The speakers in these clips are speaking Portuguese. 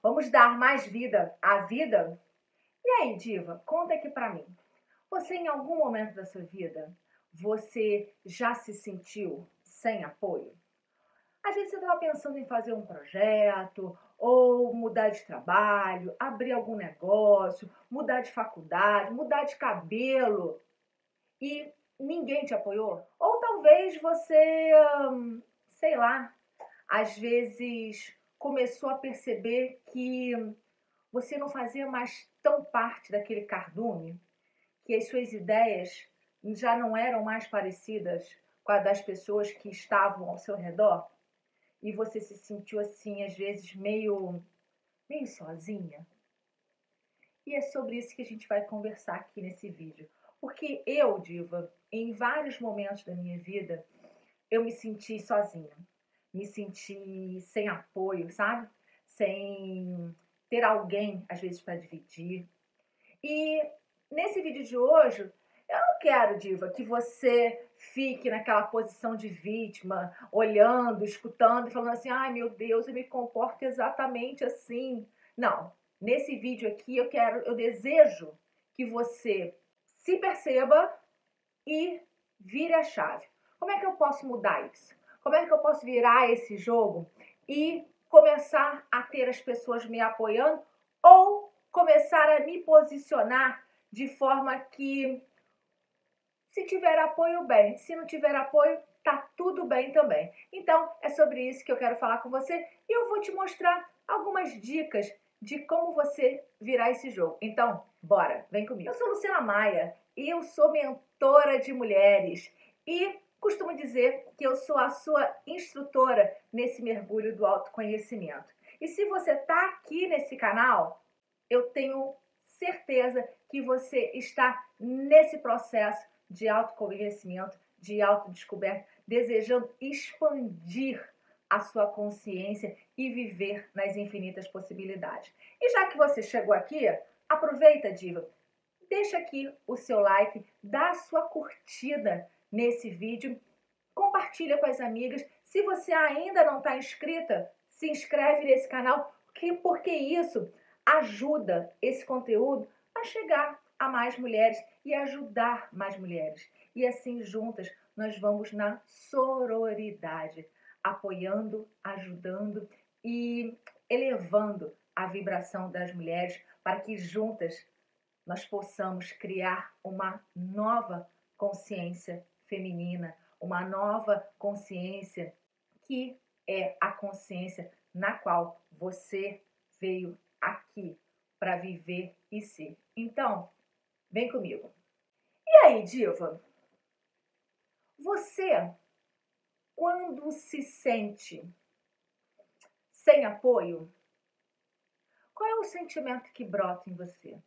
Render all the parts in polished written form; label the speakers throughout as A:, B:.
A: Vamos dar mais vida à vida? E aí, diva, conta aqui pra mim. Você, em algum momento da sua vida, você já se sentiu sem apoio? Às vezes você estava pensando em fazer um projeto, ou mudar de trabalho, abrir algum negócio, mudar de faculdade, mudar de cabelo e ninguém te apoiou? Ou talvez você, sei lá, às vezes começou a perceber que você não fazia mais tão parte daquele cardume, que as suas ideias já não eram mais parecidas com a das pessoas que estavam ao seu redor, e você se sentiu assim, às vezes, meio sozinha. E é sobre isso que a gente vai conversar aqui nesse vídeo. Porque eu, diva, em vários momentos da minha vida, eu me senti sozinha. Me senti sem apoio, sabe? Sem ter alguém, às vezes, para dividir. E nesse vídeo de hoje, eu não quero, diva, que você fique naquela posição de vítima, olhando, escutando e falando assim, ai meu Deus, eu me comporto exatamente assim. Não, nesse vídeo aqui eu desejo que você se perceba e vire a chave. Como é que eu posso mudar isso? Como é que eu posso virar esse jogo e começar a ter as pessoas me apoiando ou começar a me posicionar de forma que, se tiver apoio, bem. Se não tiver apoio, tá tudo bem também. Então, é sobre isso que eu quero falar com você e eu vou te mostrar algumas dicas de como você virar esse jogo. Então, bora, vem comigo. Eu sou Luciana Maia e eu sou mentora de mulheres e costumo dizer que eu sou a sua instrutora nesse mergulho do autoconhecimento. E se você está aqui nesse canal, eu tenho certeza que você está nesse processo de autoconhecimento, de autodescoberta, desejando expandir a sua consciência e viver nas infinitas possibilidades. E já que você chegou aqui, aproveita, diva, deixa aqui o seu like, dá a sua curtida nesse vídeo, compartilha com as amigas. Se você ainda não está inscrita, se inscreve nesse canal, porque isso ajuda esse conteúdo a chegar a mais mulheres e ajudar mais mulheres. E assim, juntas, nós vamos na sororidade, apoiando, ajudando e elevando a vibração das mulheres para que juntas nós possamos criar uma nova consciência feminina, uma nova consciência que é a consciência na qual você veio aqui para viver e ser. Então, vem comigo. E aí, diva? Você, quando se sente sem apoio, qual é o sentimento que brota em você?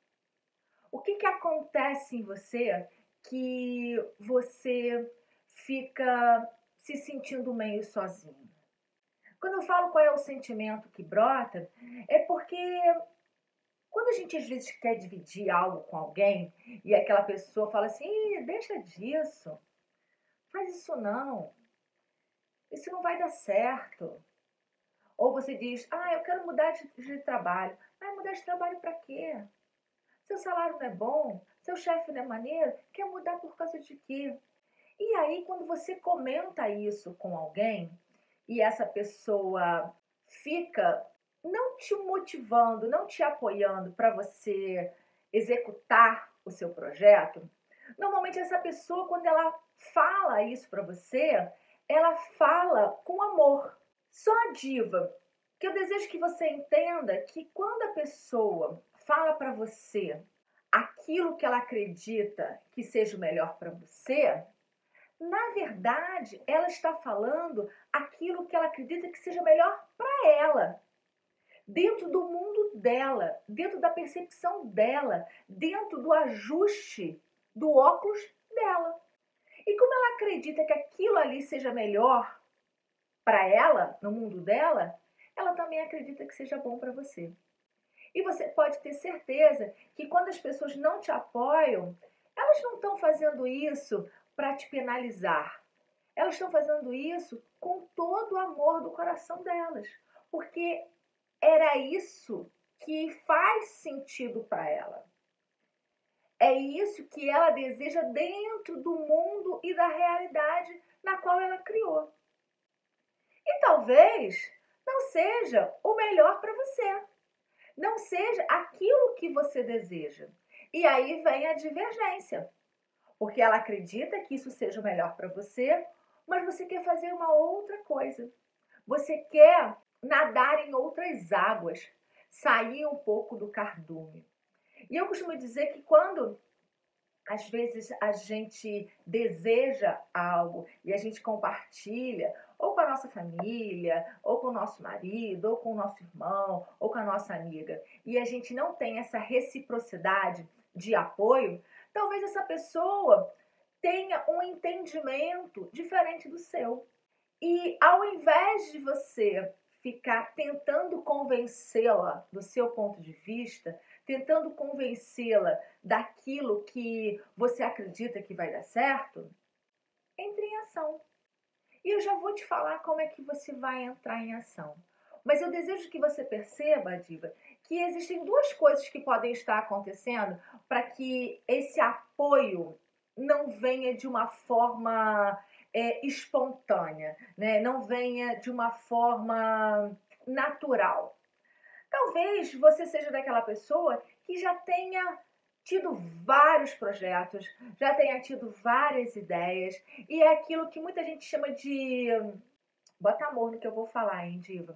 A: O que acontece em você que você fica se sentindo meio sozinho? Quando eu falo qual é o sentimento que brota, é porque quando a gente às vezes quer dividir algo com alguém e aquela pessoa fala assim, deixa disso, faz isso não, isso não vai dar certo. Ou você diz, eu quero mudar de trabalho. Mudar de trabalho para quê? Seu salário não é bom, seu chefe não é maneiro, quer mudar por causa de quê? E aí, quando você comenta isso com alguém e essa pessoa fica não te motivando, não te apoiando para você executar o seu projeto, normalmente essa pessoa, quando ela fala isso para você, ela fala com amor. Só a diva, que eu desejo que você entenda que quando a pessoa fala para você aquilo que ela acredita que seja o melhor para você, na verdade, ela está falando aquilo que ela acredita que seja melhor para ela, dentro do mundo dela, dentro da percepção dela, dentro do ajuste do óculos dela. E como ela acredita que aquilo ali seja melhor para ela, no mundo dela, ela também acredita que seja bom para você. E você pode ter certeza que quando as pessoas não te apoiam, elas não estão fazendo isso para te penalizar. Elas estão fazendo isso com todo o amor do coração delas. Porque era isso que faz sentido para ela. É isso que ela deseja dentro do mundo e da realidade na qual ela criou. E talvez não seja o melhor para você. Não seja aquilo que você deseja. E aí vem a divergência. Porque ela acredita que isso seja o melhor para você, mas você quer fazer uma outra coisa. Você quer nadar em outras águas, sair um pouco do cardume. E eu costumo dizer que quando às vezes a gente deseja algo e a gente compartilha, ou com a nossa família, ou com o nosso marido, ou com o nosso irmão, ou com a nossa amiga, e a gente não tem essa reciprocidade de apoio, talvez essa pessoa tenha um entendimento diferente do seu. E ao invés de você ficar tentando convencê-la do seu ponto de vista, tentando convencê-la daquilo que você acredita que vai dar certo, entre em ação. E eu já vou te falar como é que você vai entrar em ação. Mas eu desejo que você perceba, Diva, que existem duas coisas que podem estar acontecendo para que esse apoio não venha de uma forma espontânea, né? Não venha de uma forma natural. Talvez você seja daquela pessoa que já tenha tido vários projetos, já tenha tido várias ideias, e é aquilo que muita gente chama de. Bota amor no que eu vou falar, hein, Diva?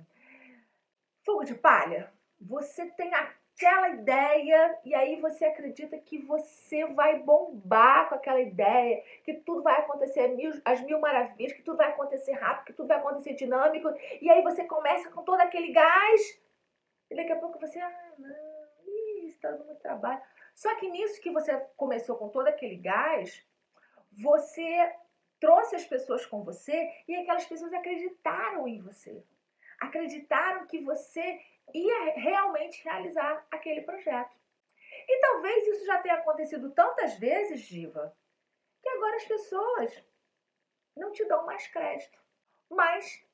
A: Fogo de palha. Você tem aquela ideia e aí você acredita que você vai bombar com aquela ideia, que tudo vai acontecer às mil maravilhas, que tudo vai acontecer rápido, que tudo vai acontecer dinâmico, e aí você começa com todo aquele gás, e daqui a pouco você, não, está dando muito trabalho. Só que nisso que você começou com todo aquele gás, você trouxe as pessoas com você e aquelas pessoas acreditaram em você. Acreditaram que você ia realmente realizar aquele projeto. E talvez isso já tenha acontecido tantas vezes, Diva, que agora as pessoas não te dão mais crédito. Mas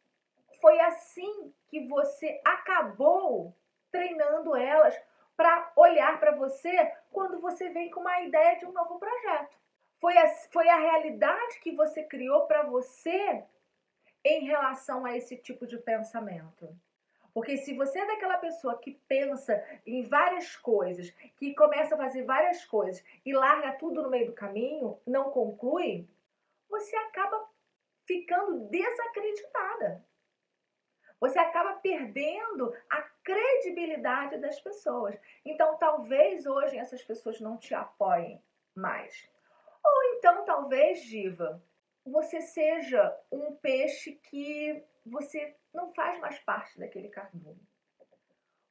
A: foi assim que você acabou treinando elas para olhar para você quando você vem com uma ideia de um novo projeto. Foi a realidade que você criou para você em relação a esse tipo de pensamento. Porque se você é daquela pessoa que pensa em várias coisas, que começa a fazer várias coisas e larga tudo no meio do caminho, não conclui, você acaba ficando desacreditada. Você acaba perdendo a credibilidade das pessoas. Então, talvez hoje essas pessoas não te apoiem mais. Ou então, talvez, Diva, você seja um peixe que você não faz mais parte daquele cardume.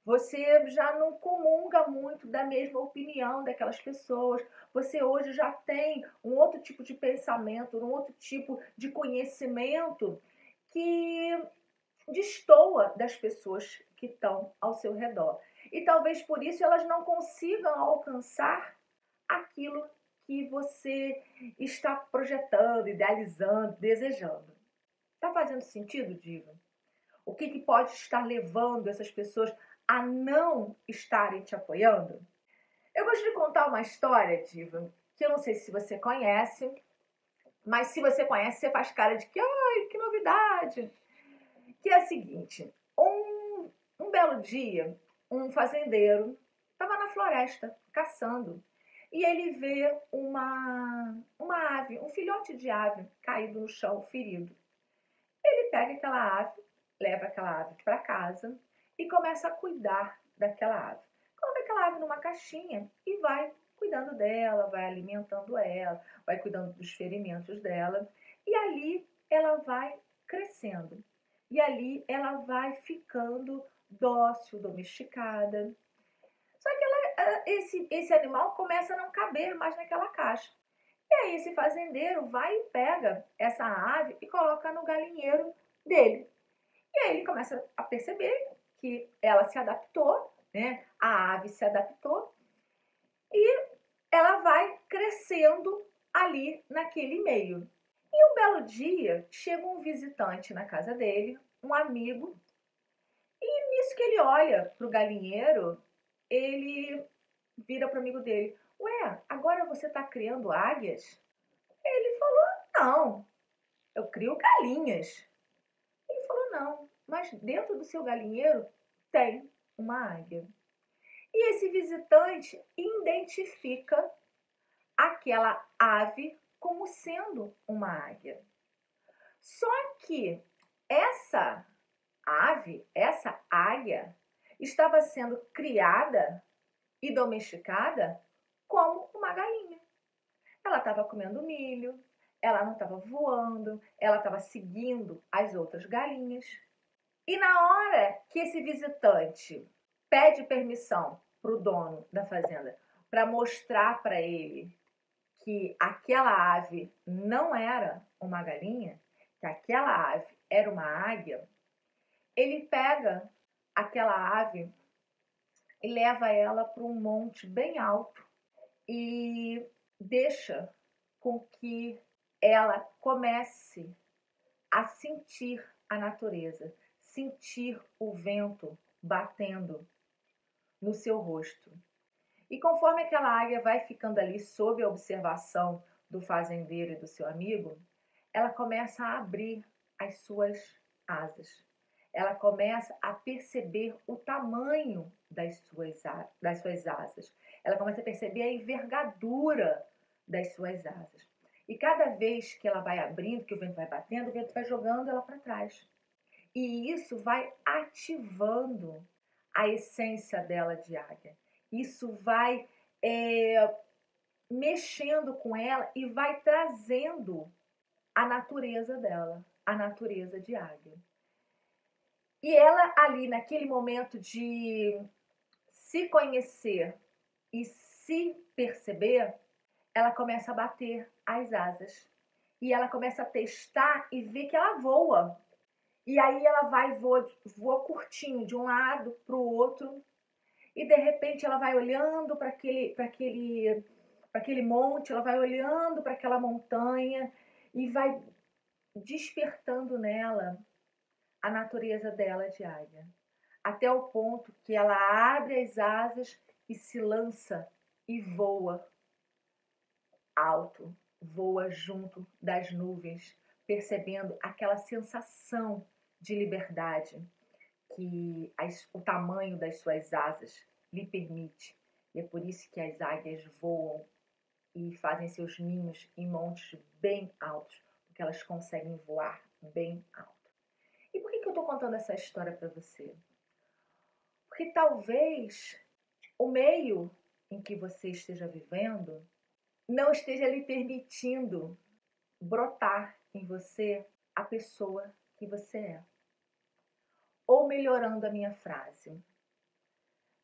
A: Você já não comunga muito da mesma opinião daquelas pessoas. Você hoje já tem um outro tipo de pensamento, um outro tipo de conhecimento que destoa das pessoas que estão ao seu redor. E talvez por isso elas não consigam alcançar aquilo que você está projetando, idealizando, desejando. Está fazendo sentido, Diva? O que pode estar levando essas pessoas a não estarem te apoiando? Eu gosto de contar uma história, Diva, que eu não sei se você conhece, mas se você conhece, você faz cara de que, ai, que novidade. Que é a seguinte, um belo dia, um fazendeiro estava na floresta, caçando, e ele vê uma ave, um filhote de ave caído no chão, ferido. Ele pega aquela ave, leva aquela ave para casa e começa a cuidar daquela ave. Coloca aquela ave numa caixinha e vai cuidando dela, vai alimentando ela, vai cuidando dos ferimentos dela. E ali ela vai crescendo. E ali ela vai ficando dócil, domesticada. Só que esse animal começa a não caber mais naquela caixa. E aí esse fazendeiro vai e pega essa ave e coloca no galinheiro dele. E aí ele começa a perceber que ela se adaptou, né? A ave se adaptou e ela vai crescendo ali naquele meio. E um belo dia chega um visitante na casa dele, um amigo, e Nisso que ele olha para o galinheiro, ele vira para o amigo dele. Ué, agora você está criando águias? Ele falou, não, eu crio galinhas. Ele falou, não, mas dentro do seu galinheiro tem uma águia. E esse visitante identifica aquela ave como sendo uma águia. Só que essa ave, essa águia, estava sendo criada e domesticada como uma galinha. Ela estava comendo milho, ela não estava voando, ela estava seguindo as outras galinhas. E na hora que esse visitante pede permissão para o dono da fazenda para mostrar para ele que aquela ave não era uma galinha, que aquela ave era uma águia, ele pega aquela ave e leva ela para um monte bem alto e deixa com que ela comece a sentir a natureza, sentir o vento batendo no seu rosto. E conforme aquela águia vai ficando ali sob a observação do fazendeiro e do seu amigo, ela começa a abrir as suas asas. Ela começa a perceber o tamanho das suas asas. Ela começa a perceber a envergadura das suas asas. E cada vez que ela vai abrindo, que o vento vai batendo, o vento vai jogando ela para trás. E isso vai ativando a essência dela de águia. Isso vai mexendo com ela e vai trazendo a natureza dela, a natureza de águia. E ela ali, naquele momento de se conhecer e se perceber, ela começa a bater as asas. E ela começa a testar e ver que ela voa. E aí ela voa curtinho de um lado para o outro. E de repente ela vai olhando para aquele monte, ela vai olhando para aquela montanha e vai despertando nela a natureza dela de águia. Até o ponto que ela abre as asas e se lança e voa alto, voa junto das nuvens, percebendo aquela sensação de liberdade que o tamanho das suas asas lhe permite. E é por isso que as águias voam e fazem seus ninhos em montes bem altos, porque elas conseguem voar bem alto. E por que eu estou contando essa história para você? Porque talvez o meio em que você esteja vivendo não esteja lhe permitindo brotar em você a pessoa que você é. Ou melhorando a minha frase,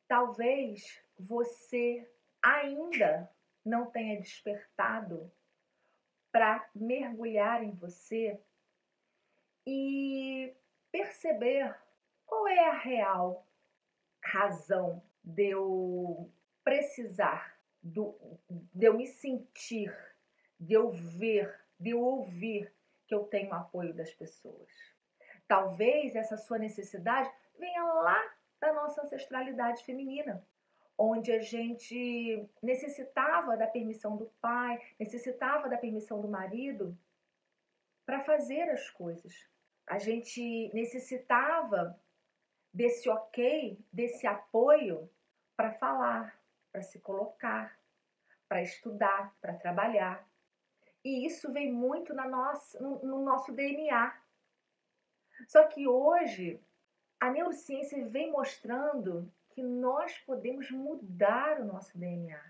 A: talvez você ainda não tenha despertado para mergulhar em você e perceber qual é a real razão de eu precisar, de eu me sentir, de eu ver, de eu ouvir que eu tenho apoio das pessoas. Talvez essa sua necessidade venha lá da nossa ancestralidade feminina, onde a gente necessitava da permissão do pai, necessitava da permissão do marido para fazer as coisas. A gente necessitava desse ok, desse apoio para falar, para se colocar, para estudar, para trabalhar. E isso vem muito no nosso DNA. Só que hoje a neurociência vem mostrando que nós podemos mudar o nosso DNA,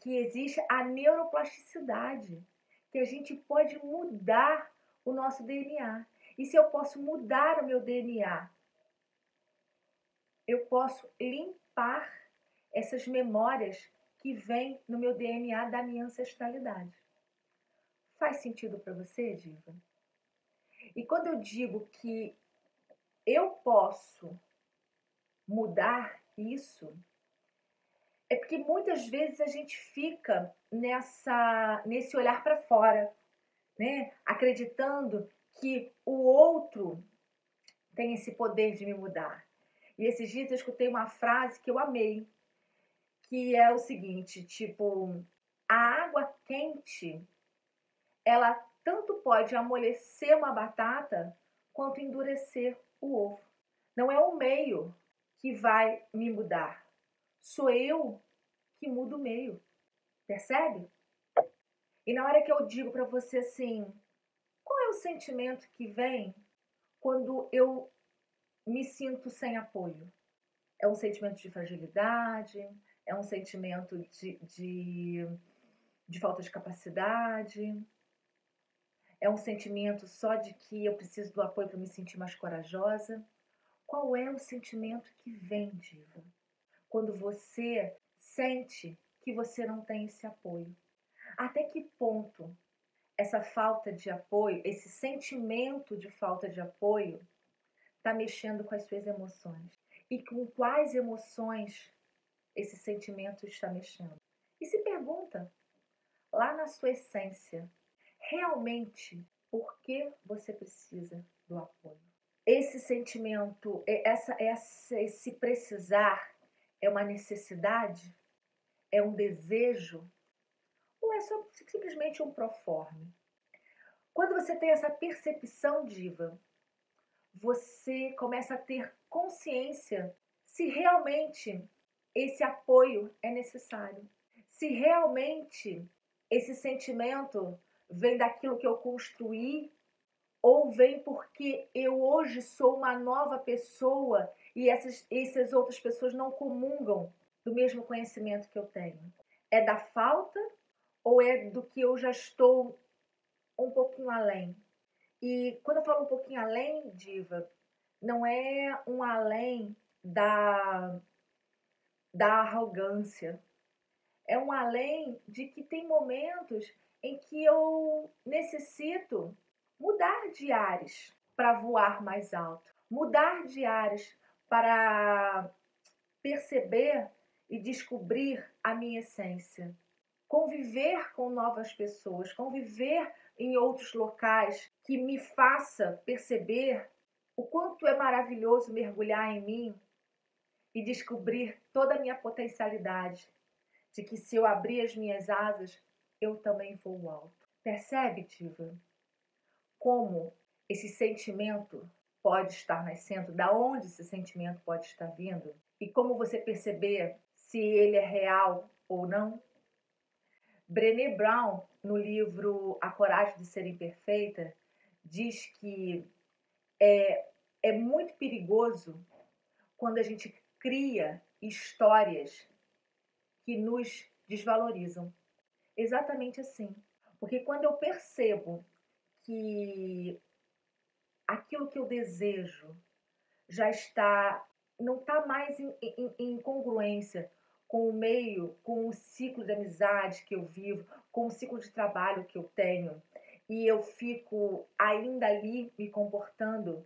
A: que existe a neuroplasticidade, que a gente pode mudar o nosso DNA. E se eu posso mudar o meu DNA, eu posso limpar essas memórias que vêm no meu DNA da minha ancestralidade. Faz sentido para você, Diva? E quando eu digo que eu posso mudar isso, é porque muitas vezes a gente fica nesse olhar para fora, né? Acreditando que o outro tem esse poder de me mudar. E esses dias eu escutei uma frase que eu amei, que é o seguinte, tipo, a água quente, ela tanto pode amolecer uma batata quanto endurecer o ovo. Não é o meio que vai me mudar, sou eu que mudo o meio, percebe? E na hora que eu digo para você assim, qual é o sentimento que vem quando eu me sinto sem apoio? É um sentimento de fragilidade? É um sentimento de falta de capacidade? É um sentimento só de que eu preciso do apoio para me sentir mais corajosa? Qual é o sentimento que vem, diva, quando você sente que você não tem esse apoio? Até que ponto essa falta de apoio, esse sentimento de falta de apoio, está mexendo com as suas emoções? E com quais emoções esse sentimento está mexendo? E se pergunta, lá na sua essência, realmente por que você precisa do apoio? Esse sentimento, esse precisar é uma necessidade? É um desejo? Ou é só simplesmente um proforme? Quando você tem essa percepção, diva, você começa a ter consciência se realmente esse apoio é necessário. Se realmente esse sentimento vem daquilo que eu construí ou vem porque eu hoje sou uma nova pessoa e essas outras pessoas não comungam do mesmo conhecimento que eu tenho. É da falta ou é do que eu já estou um pouquinho além? E quando eu falo um pouquinho além, diva, não é um além da arrogância. É um além de que tem momentos em que eu necessito mudar de ares para voar mais alto, mudar de ares para perceber e descobrir a minha essência, conviver com novas pessoas, conviver em outros locais que me faça perceber o quanto é maravilhoso mergulhar em mim e descobrir toda a minha potencialidade, de que se eu abrir as minhas asas, eu também vou alto. Percebe, diva, como esse sentimento pode estar nascendo, da onde esse sentimento pode estar vindo e como você perceber se ele é real ou não? Brené Brown, no livro A Coragem de Ser Imperfeita, diz que é muito perigoso quando a gente cria histórias que nos desvalorizam. Exatamente assim. Porque quando eu percebo que aquilo que eu desejo já está, não está mais em congruência com o meio, com o ciclo de amizade que eu vivo, com o ciclo de trabalho que eu tenho, e eu fico ainda ali me comportando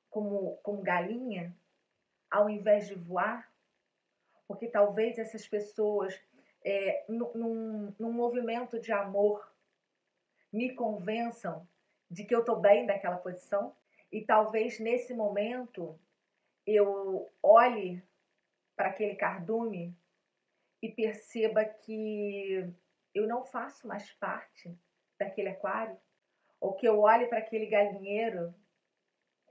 A: como galinha, ao invés de voar, porque talvez essas pessoas, num movimento de amor, me convençam de que eu estou bem daquela posição, e talvez nesse momento eu olhe para aquele cardume e perceba que eu não faço mais parte daquele aquário, ou que eu olhe para aquele galinheiro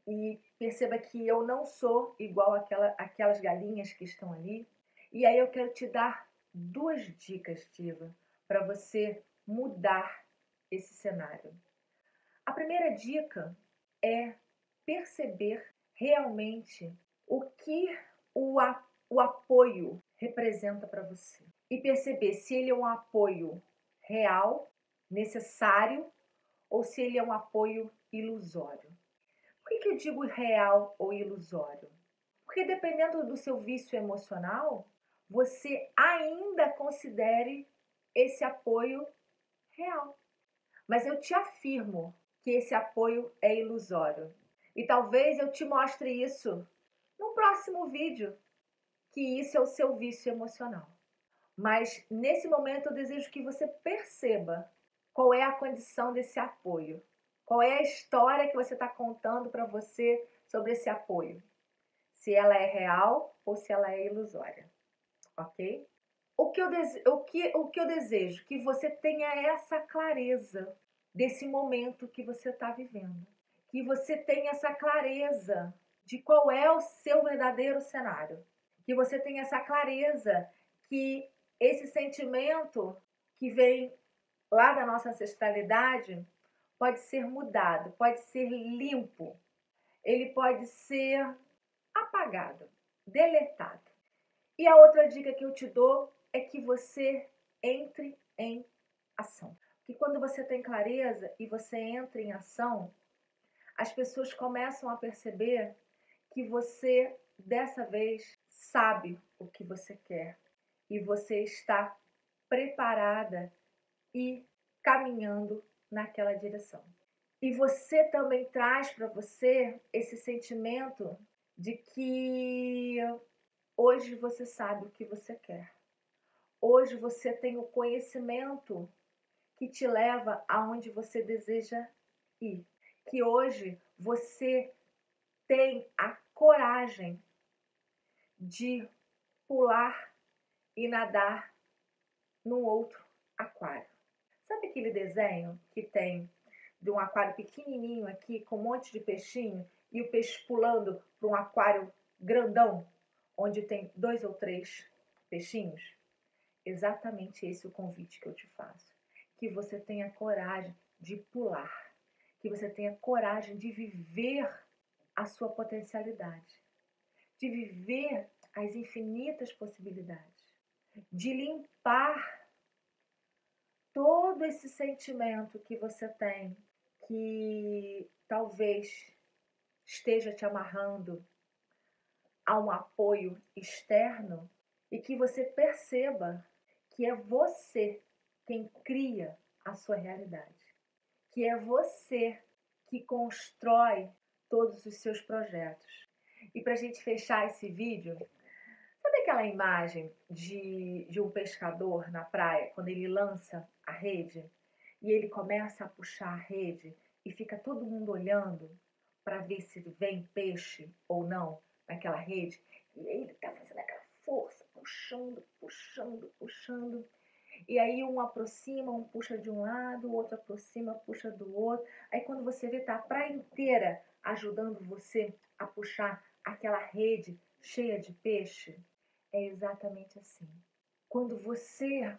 A: e perceba que eu não sou igual aquelas galinhas que estão ali. E aí eu quero te dar duas dicas, diva, para você mudar esse cenário. A primeira dica é perceber realmente o que o apoio representa para você. E perceber se ele é um apoio real, necessário, ou se ele é um apoio ilusório. Por que eu digo real ou ilusório? Porque dependendo do seu vício emocional, você ainda considere esse apoio real. Mas eu te afirmo que esse apoio é ilusório. E talvez eu te mostre isso no próximo vídeo, que isso é o seu vício emocional. Mas nesse momento eu desejo que você perceba qual é a condição desse apoio. Qual é a história que você está contando para você sobre esse apoio, se ela é real ou se ela é ilusória, ok? O que eu desejo? Que você tenha essa clareza desse momento que você está vivendo. Que você tenha essa clareza de qual é o seu verdadeiro cenário. Que você tenha essa clareza que esse sentimento que vem lá da nossa ancestralidade pode ser mudado, pode ser limpo, ele pode ser apagado, deletado. E a outra dica que eu te dou é que você entre em ação. Porque quando você tem clareza e você entra em ação, as pessoas começam a perceber que você, dessa vez, sabe o que você quer. E você está preparada e caminhando naquela direção. E você também traz para você esse sentimento de que hoje você sabe o que você quer. Hoje você tem o conhecimento que te leva aonde você deseja ir. Que hoje você tem a coragem de pular e nadar num outro aquário. Sabe aquele desenho que tem de um aquário pequenininho aqui com um monte de peixinho e o peixe pulando para um aquário grandão onde tem 2 ou 3 peixinhos? Exatamente esse é o convite que eu te faço. Que você tenha coragem de pular, que você tenha coragem de viver a sua potencialidade, de viver as infinitas possibilidades, de limpar todo esse sentimento que você tem, que talvez esteja te amarrando a um apoio externo, e que você perceba que é você quem cria a sua realidade, que é você que constrói todos os seus projetos. E para a gente fechar esse vídeo, sabe aquela imagem de um pescador na praia, quando ele lança a rede e ele começa a puxar a rede e fica todo mundo olhando para ver se vem peixe ou não naquela rede? E aí ele está fazendo aquela força, puxando, puxando, puxando. E aí um aproxima, um puxa de um lado, o outro aproxima, puxa do outro. Aí quando você vê, tá a praia inteira ajudando você a puxar aquela rede cheia de peixe. É exatamente assim. Quando você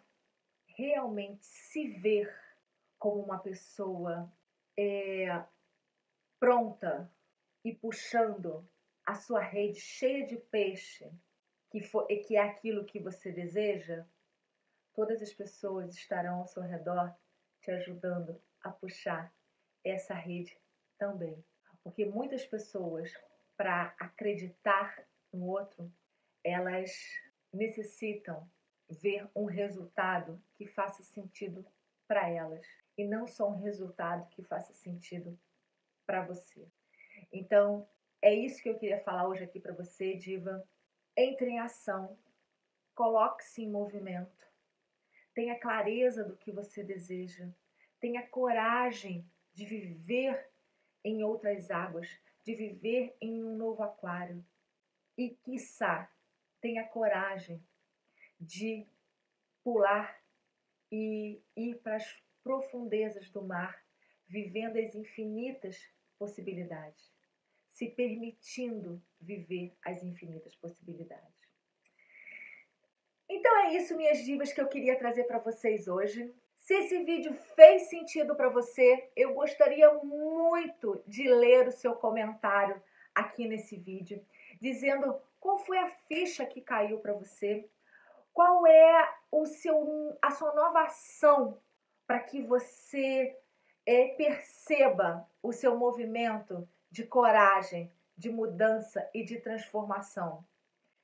A: realmente se ver como uma pessoa pronta e puxando a sua rede cheia de peixe, que é aquilo que você deseja, todas as pessoas estarão ao seu redor te ajudando a puxar essa rede também. Porque muitas pessoas, para acreditar no outro, elas necessitam ver um resultado que faça sentido para elas e não só um resultado que faça sentido para você. Então, é isso que eu queria falar hoje aqui para você, diva. Entre em ação, coloque-se em movimento, tenha clareza do que você deseja, tenha coragem de viver em outras águas, de viver em um novo aquário e, quiçá, tenha coragem de pular e ir para as profundezas do mar, vivendo as infinitas possibilidades, se permitindo viver as infinitas possibilidades. Então é isso, minhas divas, que eu queria trazer para vocês hoje. Se esse vídeo fez sentido para você, eu gostaria muito de ler o seu comentário aqui nesse vídeo, dizendo qual foi a ficha que caiu para você, qual é a sua nova ação para que você perceba o seu movimento de coragem, de mudança e de transformação.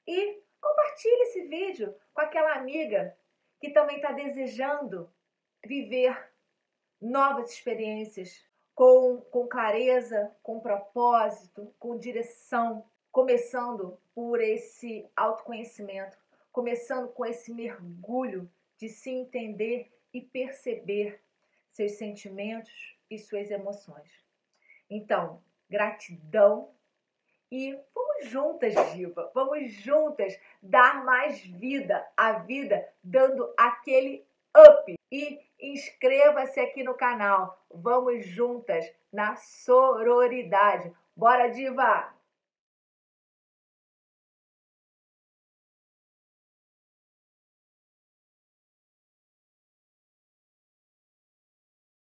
A: E compartilhe esse vídeo com aquela amiga que também está desejando viver novas experiências com clareza, com propósito, com direção, começando por esse autoconhecimento, começando com esse mergulho de se entender e perceber seus sentimentos e suas emoções. Então, gratidão E vamos juntas, diva, vamos juntas dar mais vida à vida, dando aquele up. E inscreva-se aqui no canal. Vamos juntas na sororidade. Bora, diva!